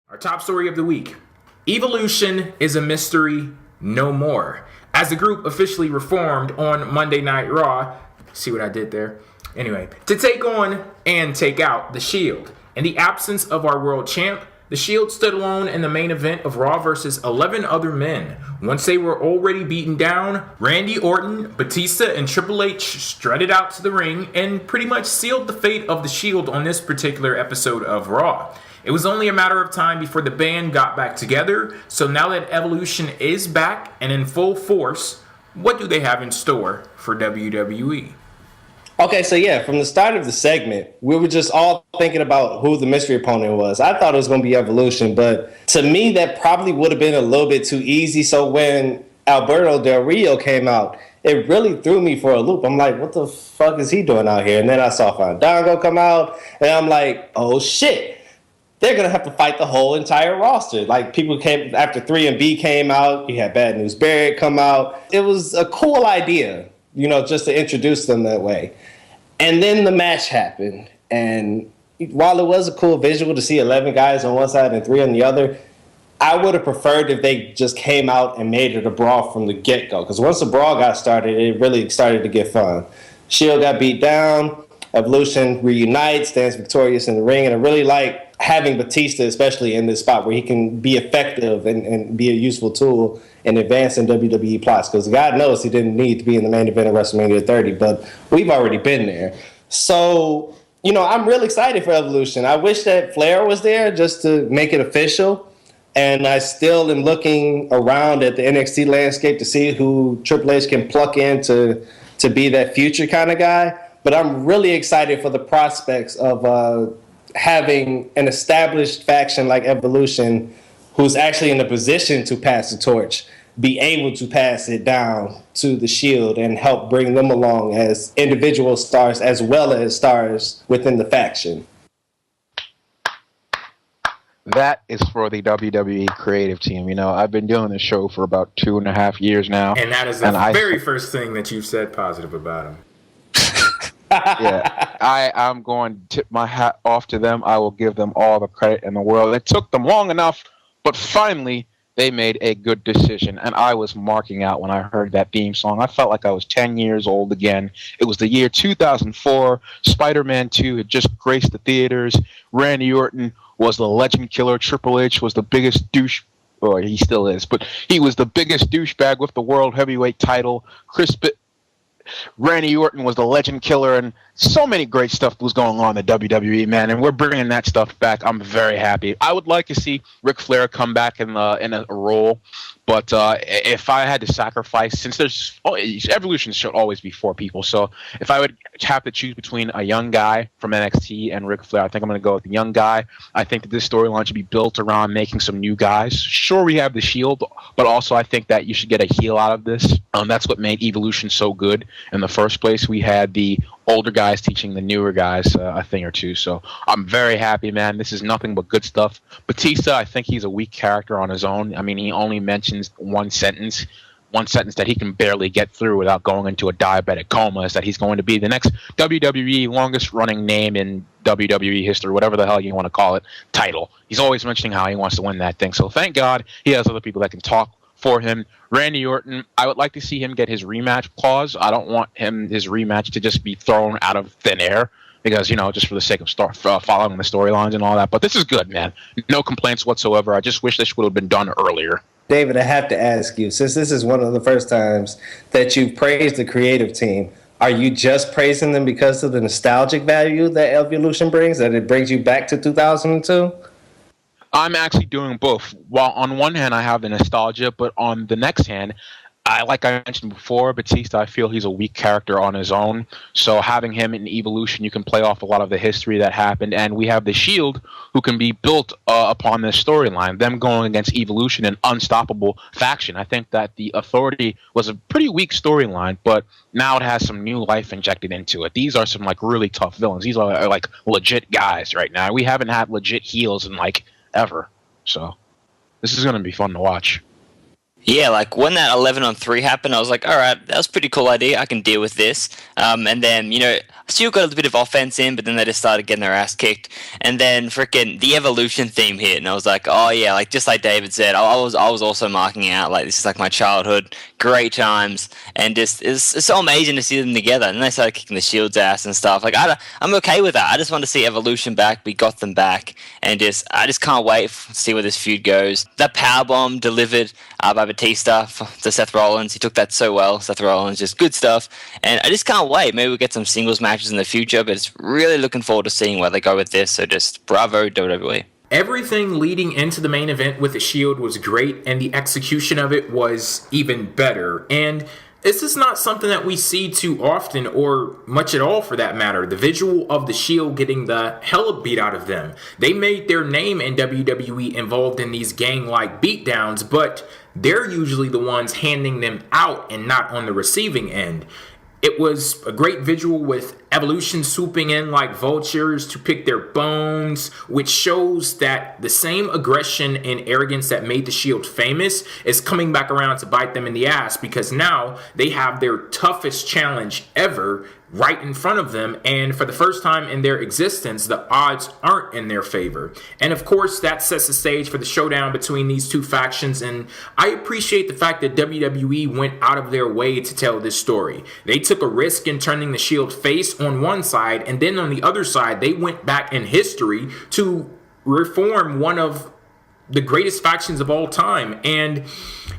Our top story of the week. Evolution is a mystery no more. As the group officially reformed on Monday Night Raw, see what I did there? Anyway, to take on and take out The Shield. In the absence of our world champ, The Shield stood alone in the main event of Raw versus 11 other men. Once they were already beaten down, Randy Orton, Batista, and Triple H strutted out to the ring and pretty much sealed the fate of The Shield on this particular episode of Raw. It was only a matter of time before the band got back together, so now that Evolution is back and in full force, what do they have in store for WWE? Okay, so yeah, from the start of the segment, we were just all thinking about who the mystery opponent was. I thought it was going to be Evolution, but to me, that probably would have been a little bit too easy. So when Alberto Del Rio came out, it really threw me for a loop. I'm like, what the fuck is he doing out here? And then I saw Fandango come out, and I'm like, oh shit. They're going to have to fight the whole entire roster. Like, people came, after 3B came out, you had Bad News Barrett come out. It was a cool idea, just to introduce them that way. And then the match happened. And while it was a cool visual to see 11 guys on one side and 3 on the other, I would have preferred if they just came out and made it a brawl from the get-go. Because once the brawl got started, it really started to get fun. Shield got beat down. Evolution reunites, stands victorious in the ring. And I really like having Batista, especially in this spot where he can be effective and be a useful tool in advancing WWE plots. Because God knows he didn't need to be in the main event of WrestleMania 30, but we've already been there. So, I'm really excited for Evolution. I wish that Flair was there just to make it official. And I still am looking around at the NXT landscape to see who Triple H can pluck in to be that future kind of guy. But I'm really excited for the prospects of having an established faction like Evolution who's actually in a position to pass the torch, be able to pass it down to the Shield and help bring them along as individual stars as well as stars within the faction. That is for the WWE creative team. I've been doing this show for about 2.5 years now. And that is the very first thing that you've said positive about him. Yeah, I'm going to tip my hat off to them. I will give them all the credit in the world. It took them long enough, but finally they made a good decision. And I was marking out when I heard that theme song. I felt like I was 10 years old again. It was the year 2004. Spider-Man 2 had just graced the theaters. Randy Orton was the legend killer. Triple H was the biggest douche. Or he still is, but he was the biggest douchebag with the World Heavyweight title. Randy Orton was the legend killer, and so many great stuff was going on in the WWE, man, and we're bringing that stuff back. I'm very happy. I would like to see Ric Flair come back in a role, but if I had to sacrifice, since Evolution should always be 4 people, so if I would have to choose between a young guy from NXT and Ric Flair, I think I'm going to go with the young guy. I think that this storyline should be built around making some new guys. Sure, we have the Shield, but also I think that you should get a heel out of this. That's what made Evolution so good in the first place. We had the older guys teaching the newer guys a thing or two. So I'm very happy, man. This is nothing but good stuff. Batista, I think he's a weak character on his own. I mean, he only mentions one sentence that he can barely get through without going into a diabetic coma, is that he's going to be the next WWE longest running name in WWE history, whatever the hell you want to call it, title. He's always mentioning how he wants to win that thing. So thank God he has other people that can talk for him. Randy Orton, I would like to see him get his rematch clause. I don't want his rematch to just be thrown out of thin air because, just for the sake of following the storylines and all that. But this is good, man. No complaints whatsoever. I just wish this would have been done earlier. David, I have to ask you, since this is one of the first times that you've praised the creative team, are you just praising them because of the nostalgic value that Evolution brings, that it brings you back to 2002? I'm actually doing both. While on one hand I have the nostalgia, but on the next hand, like I mentioned before, Batista, I feel he's a weak character on his own. So having him in Evolution, you can play off a lot of the history that happened. And we have the Shield, who can be built upon this storyline. Them going against Evolution, an unstoppable faction. I think that the Authority was a pretty weak storyline, but now it has some new life injected into it. These are some really tough villains. These are legit guys right now. We haven't had legit heels in ever. So this is going to be fun to watch. Yeah, like when that 11-on-3 happened, I was like, all right, that was a pretty cool idea. I can deal with this. And then, still got a bit of offense in, but then they just started getting their ass kicked. And then freaking the Evolution theme hit, and I was like, oh yeah, like just like David said, I was also marking out like this is like my childhood, great times, and just it's so amazing to see them together. And then they started kicking the Shield's ass and stuff. Like I'm okay with that. I just want to see Evolution back. We got them back, and I just can't wait to see where this feud goes. That powerbomb delivered by Batista to Seth Rollins. He took that so well. Seth Rollins, just good stuff. And I just can't wait. Maybe we'll get some singles matches in the future, but it's really looking forward to seeing where they go with this. So just bravo, WWE. Everything leading into the main event with the Shield was great, and the execution of it was even better. And this is not something that we see too often, or much at all for that matter. The visual of the Shield getting the hell beat out of them. They made their name in WWE involved in these gang-like beatdowns, but they're usually the ones handing them out and not on the receiving end. It was a great visual with Evolution swooping in like vultures to pick their bones, which shows that the same aggression and arrogance that made the Shield famous is coming back around to bite them in the ass, because now they have their toughest challenge ever right in front of them, and for the first time in their existence, the odds aren't in their favor. And of course, that sets the stage for the showdown between these two factions, and I appreciate the fact that WWE went out of their way to tell this story. They took a risk in turning the Shield face on one side, and then on the other side, they went back in history to reform one of the greatest factions of all time. And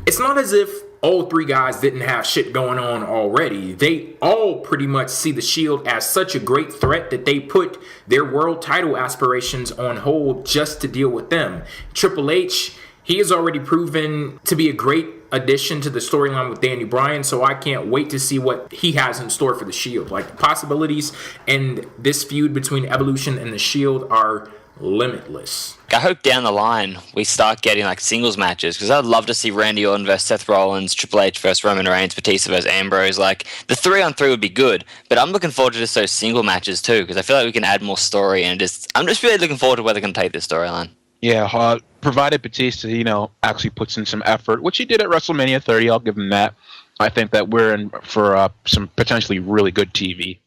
it's not as if all three guys didn't have shit going on already. They all pretty much see the Shield as such a great threat that they put their world title aspirations on hold just to deal with them. Triple H, he has already proven to be a great addition to the storyline with Danny Bryan, so I can't wait to see what he has in store for the Shield. Like, the possibilities in this feud between Evolution and the Shield are limitless. I hope down the line we start getting like singles matches, because I'd love to see Randy Orton versus Seth Rollins, Triple H versus Roman Reigns, Batista versus Ambrose. Like, the 3-on-3 would be good, but I'm looking forward to just those single matches too, because I feel like we can add more story, and I'm just really looking forward to where they're going to take this storyline. Yeah, provided Batista, actually puts in some effort, which he did at WrestleMania 30. I'll give him that. I think that we're in for some potentially really good TV.